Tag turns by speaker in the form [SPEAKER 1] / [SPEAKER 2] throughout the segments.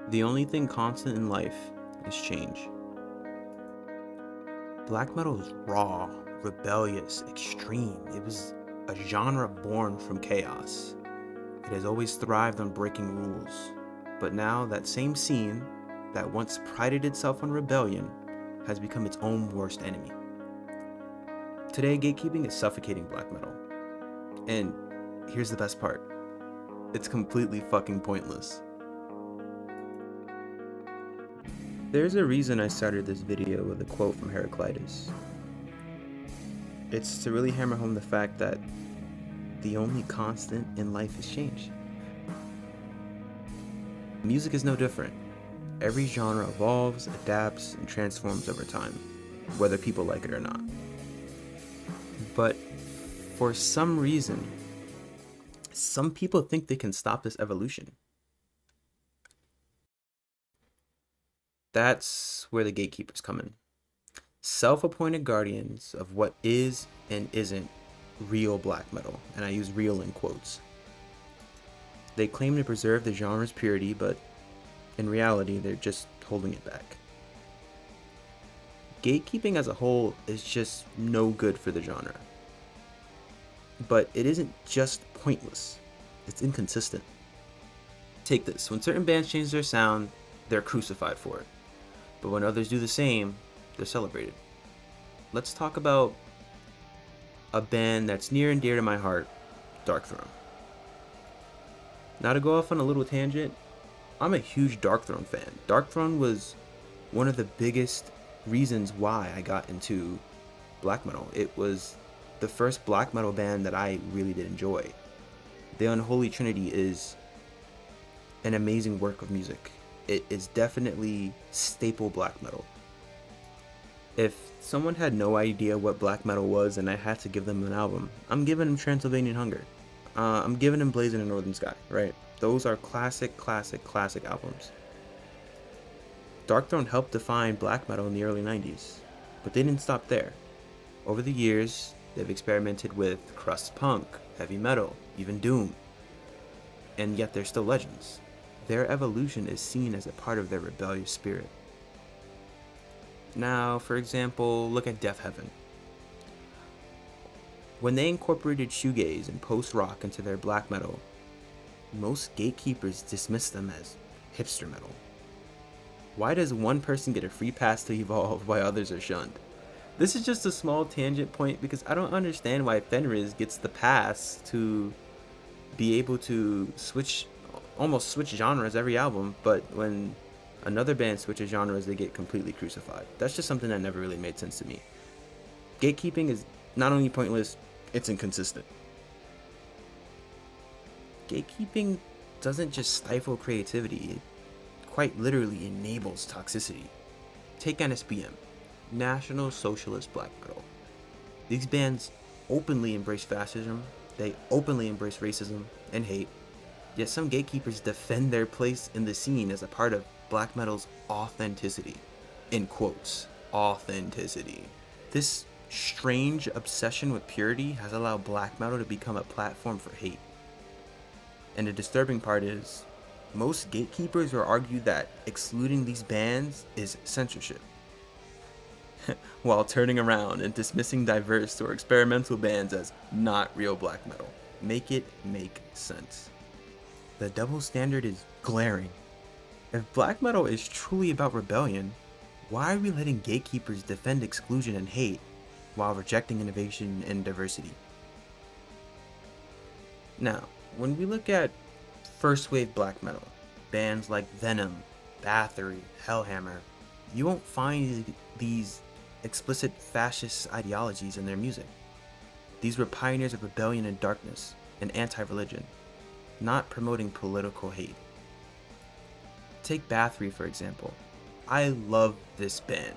[SPEAKER 1] The only thing constant in life is change. Black metal is raw, rebellious, extreme. It was a genre born from chaos. It has always thrived on breaking rules. But now that same scene that once prided itself on rebellion has become its own worst enemy. Today, gatekeeping is suffocating black metal. And here's the best part. It's completely fucking pointless. There's a reason I started this video with a quote from Heraclitus. It's to really hammer home the fact that the only constant in life is change. Music is no different. Every genre evolves, adapts, and transforms over time, whether people like it or not. But for some reason, some people think they can stop this evolution. That's where the gatekeepers come in. Self-appointed guardians of what is and isn't real black metal, and I use real in quotes. They claim to preserve the genre's purity, but in reality, they're just holding it back. Gatekeeping as a whole is just no good for the genre. But it isn't just pointless, it's inconsistent. Take this, when certain bands change their sound, they're crucified for it. But when others do the same, they're celebrated. Let's talk about a band that's near and dear to my heart, Darkthrone. Now to go off on a little tangent, I'm a huge Darkthrone fan. Darkthrone was one of the biggest reasons why I got into black metal. It was the first black metal band that I really did enjoy. The Unholy Trinity is an amazing work of music. It is definitely staple black metal. If someone had no idea what black metal was and I had to give them an album, I'm giving them Transylvanian Hunger. I'm giving them Blazing in Northern Sky, right? Those are classic albums. Darkthrone helped define black metal in the early 90s, but they didn't stop there. Over the years, they've experimented with crust punk, heavy metal, even doom, and yet they're still legends. Their evolution is seen as a part of their rebellious spirit. Now, for example, look at Death Heaven. When they incorporated shoegaze and post-rock into their black metal, most gatekeepers dismiss them as hipster metal. Why does one person get a free pass to evolve while others are shunned? This is just a small tangent point because I don't understand why Fenriz gets the pass to be able to almost switch genres every album, but when another band switches genres, they get completely crucified. That's just something that never really made sense to me. Gatekeeping is not only pointless, it's inconsistent. Gatekeeping doesn't just stifle creativity, it quite literally enables toxicity. Take NSBM, National Socialist Black Metal. These bands openly embrace fascism, they openly embrace racism and hate, yet some gatekeepers defend their place in the scene as a part of black metal's authenticity. In quotes, authenticity. This strange obsession with purity has allowed black metal to become a platform for hate. And the disturbing part is, most gatekeepers will argue that excluding these bands is censorship, while turning around and dismissing diverse or experimental bands as not real black metal. Make it make sense. The double standard is glaring. If black metal is truly about rebellion, why are we letting gatekeepers defend exclusion and hate while rejecting innovation and diversity? Now, when we look at first wave black metal, bands like Venom, Bathory, Hellhammer, you won't find these explicit fascist ideologies in their music. These were pioneers of rebellion and darkness and anti-religion, not promoting political hate. Take Bathory for example. I love this band.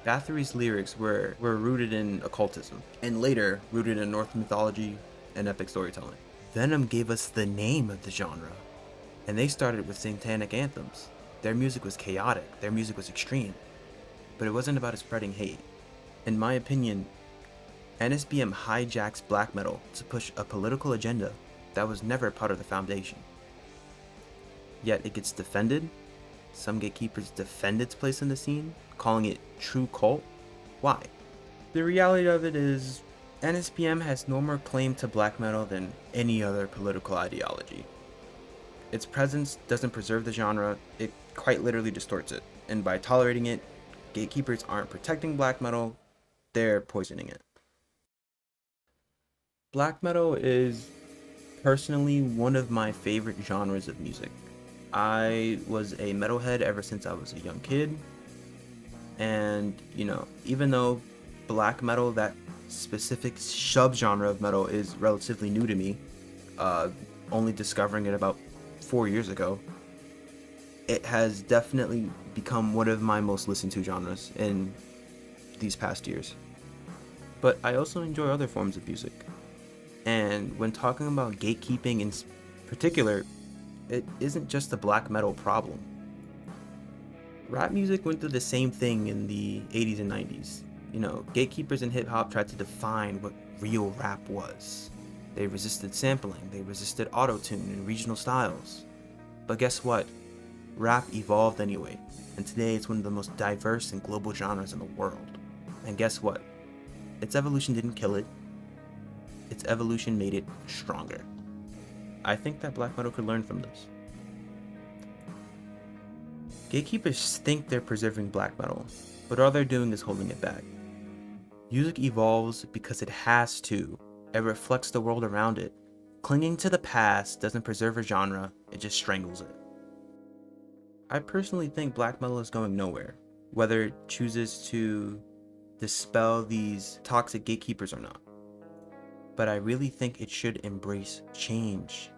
[SPEAKER 1] Bathory's lyrics were rooted in occultism, and later rooted in Norse mythology and epic storytelling. Venom gave us the name of the genre, and they started with satanic anthems. Their music was chaotic, their music was extreme, but it wasn't about spreading hate. In my opinion, NSBM hijacks black metal to push a political agenda that was never part of the foundation. Yet it gets defended. Some gatekeepers defend its place in the scene, calling it true cult. Why? The reality of it is, NSBM has no more claim to black metal than any other political ideology. Its presence doesn't preserve the genre, it quite literally distorts it. And by tolerating it, gatekeepers aren't protecting black metal, they're poisoning it. Black metal is personally one of my favorite genres of music. I was a metalhead ever since I was a young kid. And, even though black metal, that specific subgenre of metal, is relatively new to me, only discovering it about 4 years ago, it has definitely become one of my most listened to genres in these past years. But I also enjoy other forms of music. And when talking about gatekeeping in particular, it isn't just a black metal problem. Rap music went through the same thing in the 80s and 90s. Gatekeepers in hip hop tried to define what real rap was. They resisted sampling, they resisted auto-tune and regional styles. But guess what? Rap evolved anyway, and today it's one of the most diverse and global genres in the world. And guess what? Its evolution didn't kill it. Its evolution made it stronger. I think that black metal could learn from this. Gatekeepers think they're preserving black metal, but all they're doing is holding it back. Music evolves because it has to. It reflects the world around it. Clinging to the past doesn't preserve a genre, it just strangles it. I personally think black metal is going nowhere, whether it chooses to dispel these toxic gatekeepers or not. But I really think it should embrace change.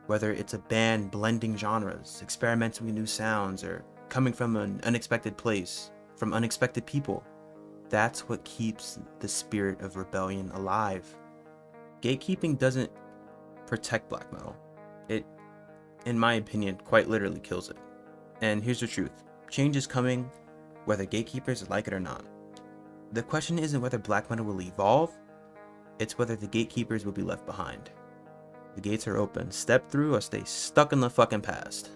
[SPEAKER 1] Whether it's a band blending genres, experimenting with new sounds, or coming from an unexpected place, from unexpected people. That's what keeps the spirit of rebellion alive. Gatekeeping doesn't protect black metal. It, in my opinion, quite literally kills it. And here's the truth. Change is coming, whether gatekeepers like it or not. The question isn't whether black metal will evolve, it's whether the gatekeepers will be left behind. The gates are open. Step through or stay stuck in the fucking past.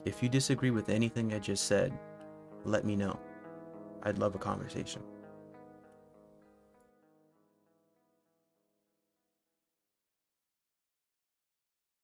[SPEAKER 1] If you disagree with anything I just said, let me know. I'd love a conversation.